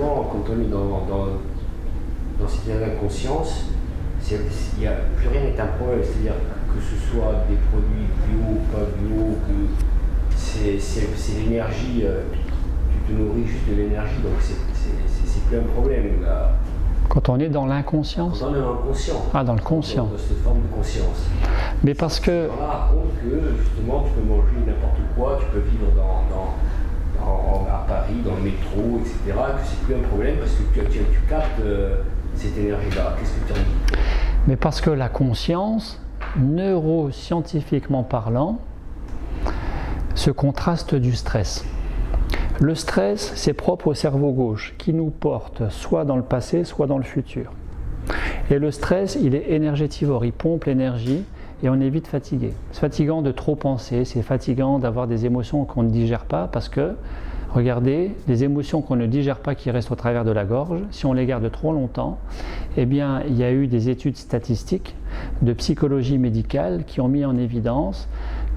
justement, quand on est dans cette état d'inconscience, plus rien n'est un problème. C'est-à-dire que ce soit des produits bio, pas bio, c'est l'énergie, tu te nourris juste de l'énergie, donc c'est plus un problème. Là. Quand on est dans l'inconscience? Quand on est dans le conscient. Ah, dans le conscient. Dans cette forme de conscience. Mais parce que... On raconte que justement tu peux manger n'importe quoi, tu peux vivre à Paris, dans le métro, etc. Que c'est plus un problème parce que tu captes cette énergie-là. Qu'est-ce que tu en dis? Mais parce que la conscience, neuroscientifiquement parlant, se contraste du stress. Le stress, c'est propre au cerveau gauche, qui nous porte soit dans le passé, soit dans le futur. Et le stress, il est énergétivore, il pompe l'énergie et on est vite fatigué. C'est fatigant de trop penser, c'est fatigant d'avoir des émotions qu'on ne digère pas parce que, regardez, les émotions qu'on ne digère pas qui restent au travers de la gorge, si on les garde trop longtemps, eh bien, il y a eu des études statistiques de psychologie médicale qui ont mis en évidence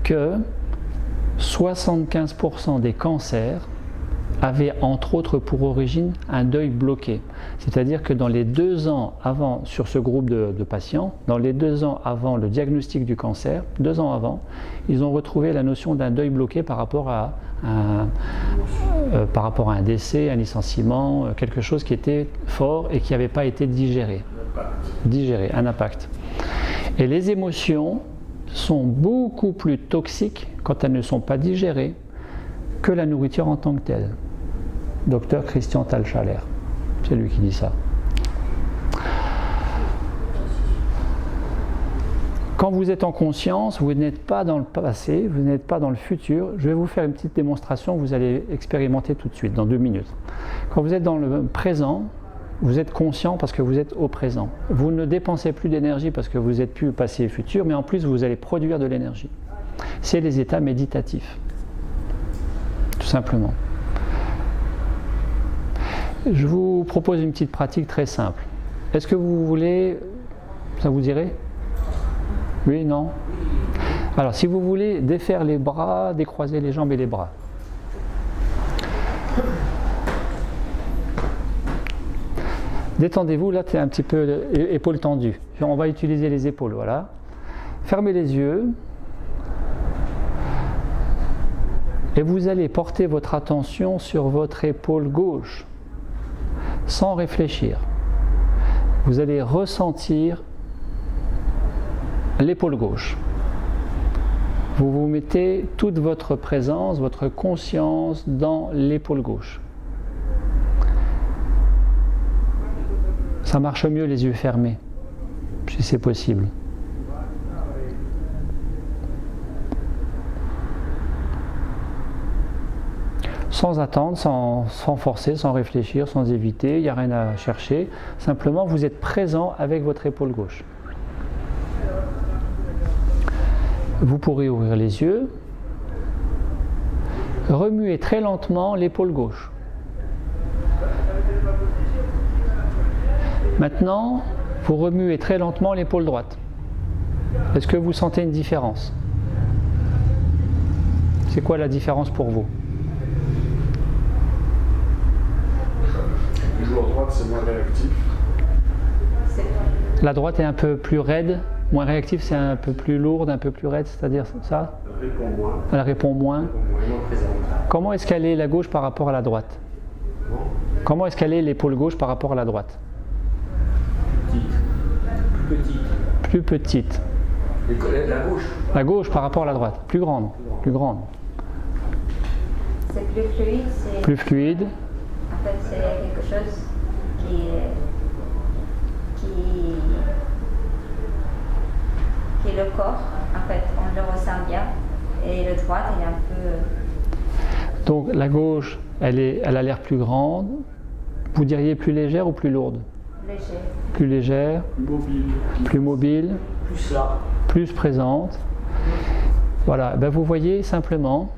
que 75% des cancers avaient entre autres pour origine un deuil bloqué. C'est-à-dire que dans les 2 ans avant, sur ce groupe de patients, dans les 2 ans avant le diagnostic du cancer, 2 ans avant, ils ont retrouvé la notion d'un deuil bloqué par rapport à un décès, un licenciement, quelque chose qui était fort et qui n'avait pas été digéré, un impact. Et les émotions sont beaucoup plus toxiques quand elles ne sont pas digérées que la nourriture en tant que telle. Docteur Christian Thalschaler, c'est lui qui dit ça. Quand vous êtes en conscience, vous n'êtes pas dans le passé, vous n'êtes pas dans le futur. Je vais vous faire une petite démonstration, vous allez expérimenter tout de suite, dans 2 minutes. Quand vous êtes dans le présent, vous êtes conscient parce que vous êtes au présent. Vous ne dépensez plus d'énergie parce que vous n'êtes plus passé et futur, mais en plus vous allez produire de l'énergie. C'est les états méditatifs. Tout simplement. Je vous propose une petite pratique très simple. Est-ce que vous voulez... Ça vous dirait? Oui, non? Alors, si vous voulez défaire les bras, décroiser les jambes et les bras. Détendez-vous, là, tu es un petit peu épaules tendues. On va utiliser les épaules, voilà. Fermez les yeux. Et vous allez porter votre attention sur votre épaule gauche, sans réfléchir. Vous allez ressentir l'épaule gauche. Vous vous mettez toute votre présence, votre conscience dans l'épaule gauche. Ça marche mieux les yeux fermés, si c'est possible. Sans attendre, sans forcer, sans réfléchir, sans éviter, il n'y a rien à chercher. Simplement, vous êtes présent avec votre épaule gauche. Vous pourrez ouvrir les yeux. Remuez très lentement l'épaule gauche. Maintenant, vous remuez très lentement l'épaule droite. Est-ce que vous sentez une différence? C'est quoi la différence pour vous? La droite, c'est moins réactif. La droite est un peu plus raide, moins réactive, c'est un peu plus lourde, un peu plus raide, c'est-à-dire ça? Elle répond moins. Elle répond moins. Comment est-ce qu'elle est la gauche par rapport à la droite? Comment est-ce qu'elle est l'épaule gauche par rapport à la droite? Plus petite. La gauche. La gauche par rapport à la droite, plus grande. Plus grande. C'est plus fluide. Plus fluide. En fait, c'est quelque chose qui le corps, en fait, on le ressent bien. Et le droit, il est un peu... Donc la gauche, elle a l'air plus grande. Vous diriez plus légère ou plus lourde? Léger. Plus légère. Mobile. Plus mobile. Plus là. Plus présente. Voilà, ben vous voyez simplement,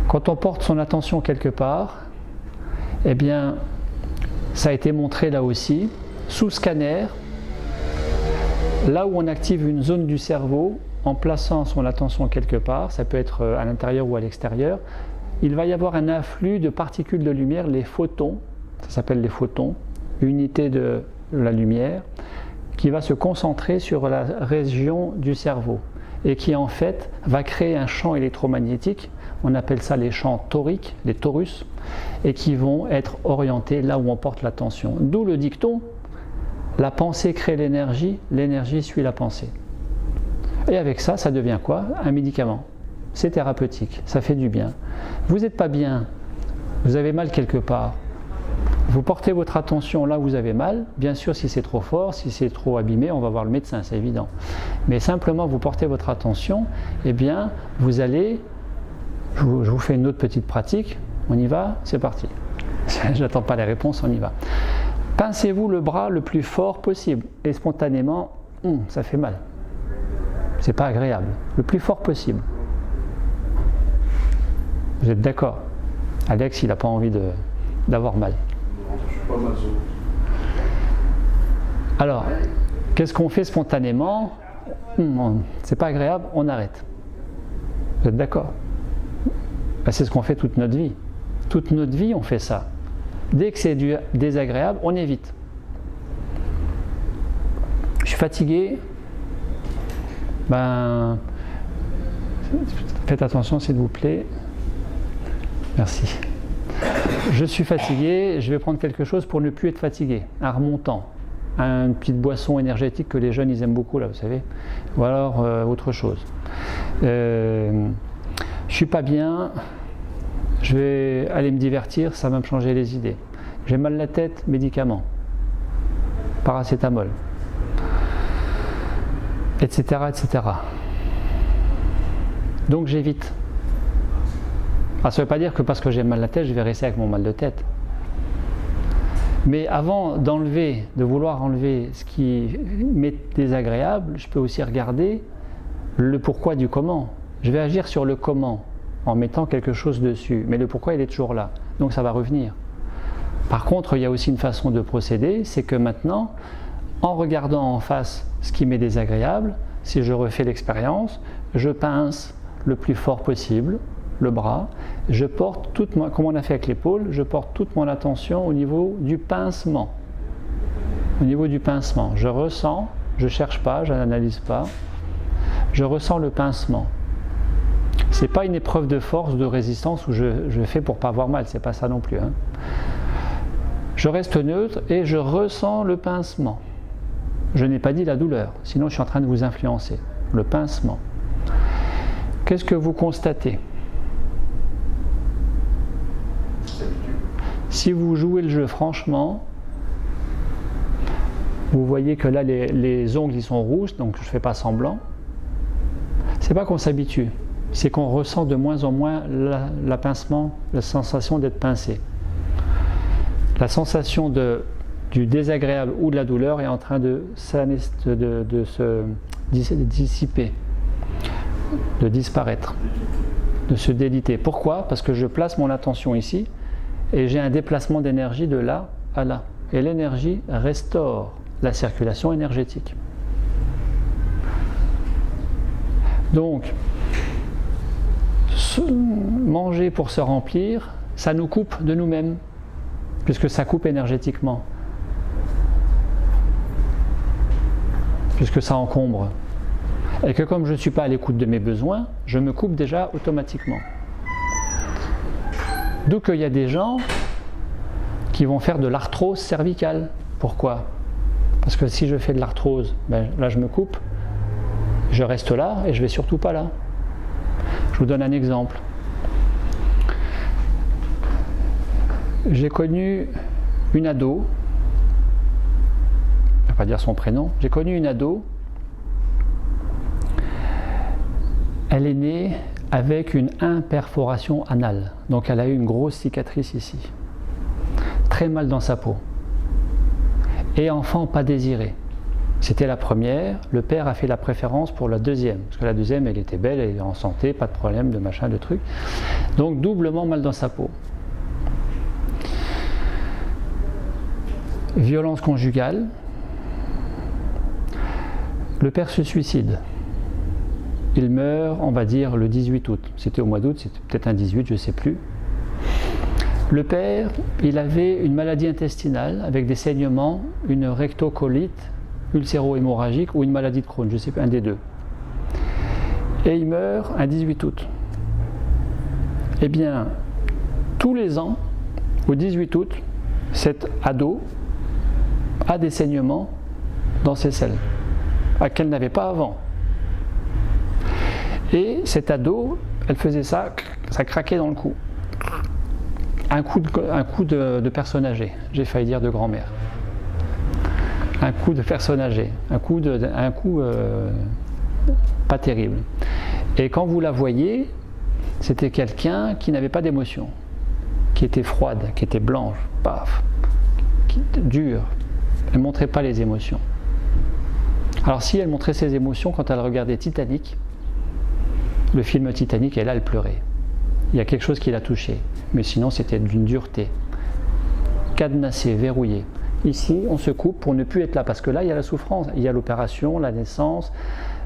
quand on porte son attention quelque part, eh bien, ça a été montré là aussi, sous scanner, là où on active une zone du cerveau, en plaçant son attention quelque part, ça peut être à l'intérieur ou à l'extérieur, il va y avoir un afflux de particules de lumière, les photons, ça s'appelle les photons, unité de la lumière, qui va se concentrer sur la région du cerveau et qui en fait va créer un champ électromagnétique, on appelle ça les champs toriques, les torus, et qui vont être orientés là où on porte l'attention. D'où le dicton, la pensée crée l'énergie, l'énergie suit la pensée. Et avec ça, ça devient quoi? Un médicament. C'est thérapeutique, ça fait du bien. Vous n'êtes pas bien, vous avez mal quelque part. Vous portez votre attention là où vous avez mal. Bien sûr, si c'est trop fort, si c'est trop abîmé, on va voir le médecin, c'est évident. Mais simplement, vous portez votre attention, eh bien, vous allez... Je vous fais une autre petite pratique. On y va? C'est parti. J'attends pas les réponses, on y va. Pincez-vous le bras le plus fort possible. Et spontanément, ça fait mal. C'est pas agréable. Le plus fort possible. Vous êtes d'accord? Alex, il n'a pas envie d'avoir mal. Je suis pas maso. Alors, qu'est-ce qu'on fait spontanément? C'est pas agréable, on arrête. Vous êtes d'accord? C'est ce qu'on fait toute notre vie. Toute notre vie, on fait ça. Dès que c'est désagréable, on évite. Je suis fatigué. Faites attention, s'il vous plaît. Merci. Je suis fatigué, je vais prendre quelque chose pour ne plus être fatigué. Un remontant, une petite boisson énergétique que les jeunes ils aiment beaucoup là, vous savez. Ou alors autre chose. Je suis pas bien, je vais aller me divertir, ça va me changer les idées. J'ai mal à la tête, médicament, paracétamol, etc., etc. Donc j'évite. Ça ne veut pas dire que parce que j'ai mal à la tête, je vais rester avec mon mal de tête. Mais avant de vouloir enlever ce qui m'est désagréable, je peux aussi regarder le pourquoi du comment. Je vais agir sur le comment en mettant quelque chose dessus. Mais le pourquoi, il est toujours là. Donc ça va revenir. Par contre, il y a aussi une façon de procéder, c'est que maintenant, en regardant en face ce qui m'est désagréable, si je refais l'expérience, je pince le plus fort possible le bras, je porte comme on a fait avec l'épaule, je porte toute mon attention au niveau du pincement. Au niveau du pincement, je ressens, je ne cherche pas, je n'analyse pas, je ressens le pincement. Ce n'est pas une épreuve de force, de résistance où je fais pour ne pas avoir mal, c'est pas ça non plus. Hein. Je reste neutre et je ressens le pincement. Je n'ai pas dit la douleur, sinon je suis en train de vous influencer. Le pincement. Qu'est-ce que vous constatez ? Si vous jouez le jeu franchement, vous voyez que là les ongles ils sont rouges, donc je ne fais pas semblant. C'est pas qu'on s'habitue, c'est qu'on ressent de moins en moins la pincement, la sensation d'être pincé. La sensation du désagréable ou de la douleur est en train de se dissiper, de disparaître, de se déliter. Pourquoi ? Parce que je place mon attention ici et j'ai un déplacement d'énergie de là à là. Et l'énergie restaure la circulation énergétique. Donc, manger pour se remplir, ça nous coupe de nous-mêmes, puisque ça coupe énergétiquement, puisque ça encombre. Et que comme je ne suis pas à l'écoute de mes besoins, je me coupe déjà automatiquement. D'où qu'il y a des gens qui vont faire de l'arthrose cervicale. Pourquoi ? Parce que si je fais de l'arthrose, là je me coupe, je reste là et je ne vais surtout pas là. Je vous donne un exemple. J'ai connu une ado, je ne vais pas dire son prénom, j'ai connu une ado, elle est née avec une imperforation anale, donc elle a eu une grosse cicatrice ici, très mal dans sa peau, et enfant pas désiré. C'était la première, le père a fait la préférence pour la deuxième, parce que la deuxième elle était belle, elle est en santé, pas de problème, de machin, de truc, donc doublement mal dans sa peau. Violence conjugale, le père se suicide. Il meurt, on va dire, le 18 août. C'était au mois d'août, c'était peut-être un 18, je ne sais plus. Le père, il avait une maladie intestinale avec des saignements, une rectocolite ulcéro-hémorragique ou une maladie de Crohn, je ne sais pas, un des deux. Et il meurt un 18 août. Eh bien, tous les ans, au 18 août, cet ado a des saignements dans ses selles, qu'elle n'avait pas avant. Et cet ado, elle faisait ça, ça craquait dans le cou. Un coup de personne âgée, j'ai failli dire de grand-mère. Un coup de personne âgée, un coup pas terrible. Et quand vous la voyez, c'était quelqu'un qui n'avait pas d'émotion, qui était froide, qui était blanche, paf, qui était dure. Elle ne montrait pas les émotions. Alors si elle montrait ses émotions quand elle regardait Titanic, le film Titanic, et là elle pleurait. Il y a quelque chose qui l'a touchée. Mais sinon c'était d'une dureté. Cadenassé, verrouillé. Ici, on se coupe pour ne plus être là, parce que là, il y a la souffrance. Il y a l'opération, la naissance,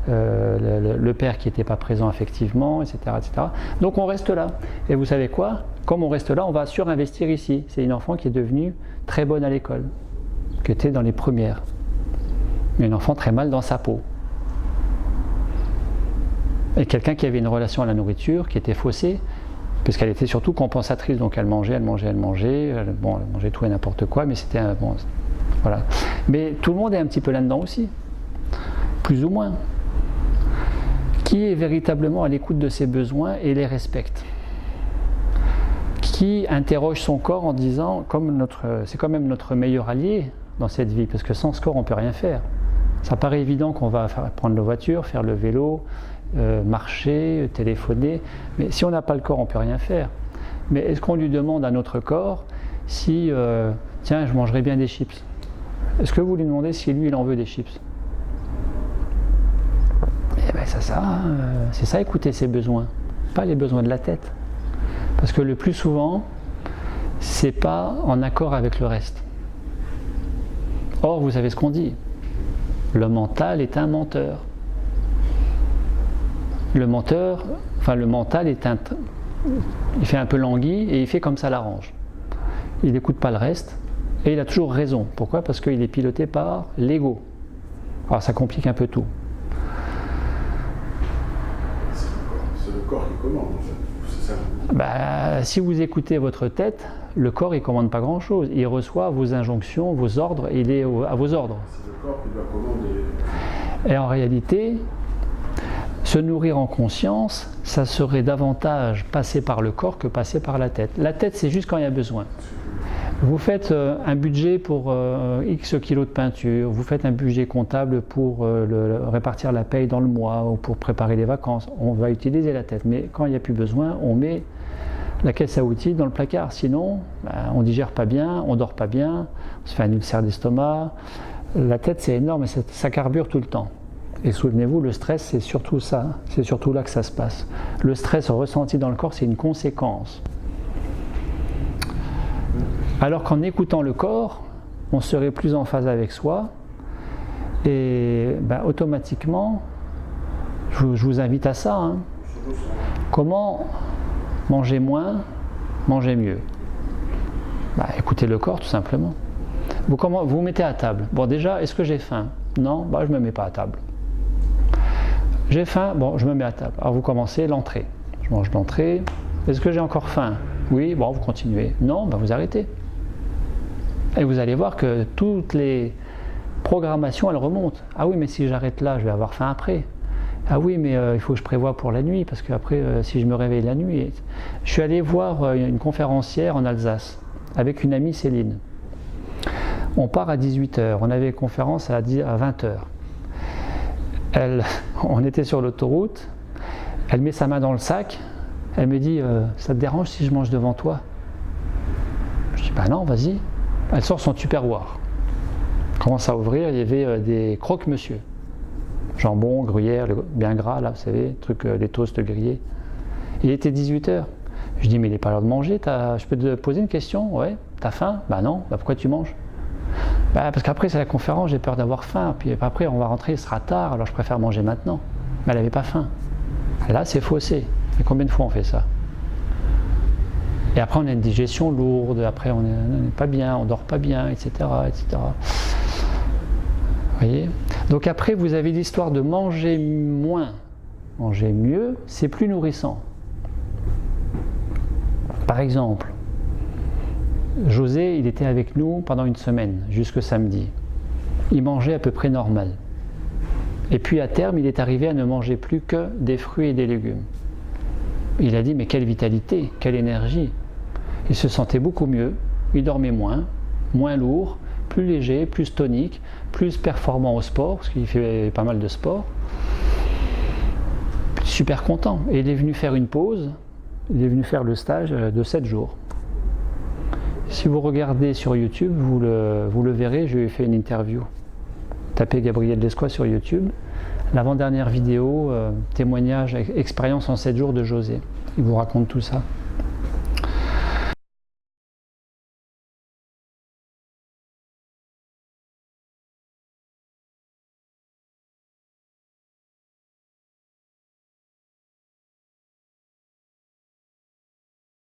le père qui n'était pas présent effectivement, etc., etc. Donc on reste là. Et vous savez quoi? Comme on reste là, on va surinvestir ici. C'est une enfant qui est devenue très bonne à l'école, qui était dans les premières. Mais une enfant très mal dans sa peau. Et quelqu'un qui avait une relation à la nourriture qui était faussée, puisqu'elle était surtout compensatrice, donc elle mangeait tout et n'importe quoi, mais c'était bon, voilà. Mais tout le monde est un petit peu là-dedans aussi, plus ou moins. Qui est véritablement à l'écoute de ses besoins et les respecte? Qui interroge son corps en disant, c'est quand même notre meilleur allié dans cette vie, parce que sans ce corps on ne peut rien faire. Ça paraît évident qu'on va prendre la voiture, faire le vélo, marcher, téléphoner, mais si on n'a pas le corps on ne peut rien faire. Mais est-ce qu'on lui demande à notre corps si tiens, je mangerais bien des chips? Est-ce que vous lui demandez si lui il en veut des chips? Eh bien c'est ça, écouter ses besoins, pas les besoins de la tête, parce que le plus souvent c'est pas en accord avec le reste. Or vous savez ce qu'on dit, le mental est un menteur. Le mental il fait un peu languille et il fait comme ça l'arrange. Il n'écoute pas le reste et il a toujours raison. Pourquoi? Parce qu'il est piloté par l'ego. Alors ça complique un peu tout. C'est le corps qui commande en fait. C'est ça. Si vous écoutez votre tête, le corps il ne commande pas grand chose. Il reçoit vos injonctions, vos ordres, il est à vos ordres. C'est le corps qui doit commander. Et en réalité, se nourrir en conscience, ça serait davantage passer par le corps que passer par la tête. La tête, c'est juste quand il y a besoin. Vous faites un budget pour X kilos de peinture, vous faites un budget comptable pour répartir la paye dans le mois ou pour préparer les vacances. On va utiliser la tête, mais quand il n'y a plus besoin, on met la caisse à outils dans le placard. Sinon, on ne digère pas bien, on ne dort pas bien, on se fait un ulcère d'estomac. La tête, c'est énorme et ça carbure tout le temps. Et souvenez-vous, le stress, c'est surtout ça, c'est surtout là que ça se passe. Le stress ressenti dans le corps, c'est une conséquence. Alors qu'en écoutant le corps, on serait plus en phase avec soi, et automatiquement, je vous invite à ça. Hein. Comment manger moins, manger mieux? Écoutez le corps, tout simplement. Vous vous mettez à table. Bon, déjà, est-ce que j'ai faim? Non, je ne me mets pas à table. J'ai faim, je me mets à table. Alors vous commencez l'entrée. Je mange l'entrée. Est-ce que j'ai encore faim? Oui, vous continuez. Non, vous arrêtez. Et vous allez voir que toutes les programmations, elles remontent. Ah oui, mais si j'arrête là, je vais avoir faim après. Ah oui, mais il faut que je prévoie pour la nuit, parce qu'après, si je me réveille la nuit... Je suis allé voir une conférencière en Alsace, avec une amie Céline. On part à 18h, on avait une conférence à 20h. On était sur l'autoroute, elle met sa main dans le sac, elle me dit ça te dérange si je mange devant toi? Je dis non, vas-y. Elle sort son tupperware, commence à ouvrir, il y avait des croque-monsieur, jambon, gruyère, bien gras là, vous savez, des toasts grillés. Il était 18h. Je dis mais il n'est pas l'heure de manger, je peux te poser une question? Ouais, t'as faim? Non, pourquoi tu manges? Parce qu'après c'est la conférence, j'ai peur d'avoir faim, puis après on va rentrer, il sera tard, alors je préfère manger maintenant. Mais elle n'avait pas faim. Là c'est faussé. Et combien de fois on fait ça? Et après, on a une digestion lourde, après, on n'est pas bien, on dort pas bien, etc. etc. Vous voyez? Donc après, vous avez l'histoire de manger moins, manger mieux, c'est plus nourrissant. Par exemple, José, il était avec nous pendant une semaine, jusque samedi. Il mangeait à peu près normal. Et puis à terme, il est arrivé à ne manger plus que des fruits et des légumes. Il a dit, mais quelle vitalité, quelle énergie. Il se sentait beaucoup mieux, il dormait moins, moins lourd, plus léger, plus tonique, plus performant au sport, parce qu'il fait pas mal de sport. Super content. Et il est venu faire une pause, il est venu faire le stage de 7 jours. Si vous regardez sur YouTube, vous le verrez, je lui ai fait une interview. Tapez Gabriel Descois sur YouTube. L'avant-dernière vidéo, témoignage, expérience en 7 jours de José. Il vous raconte tout ça.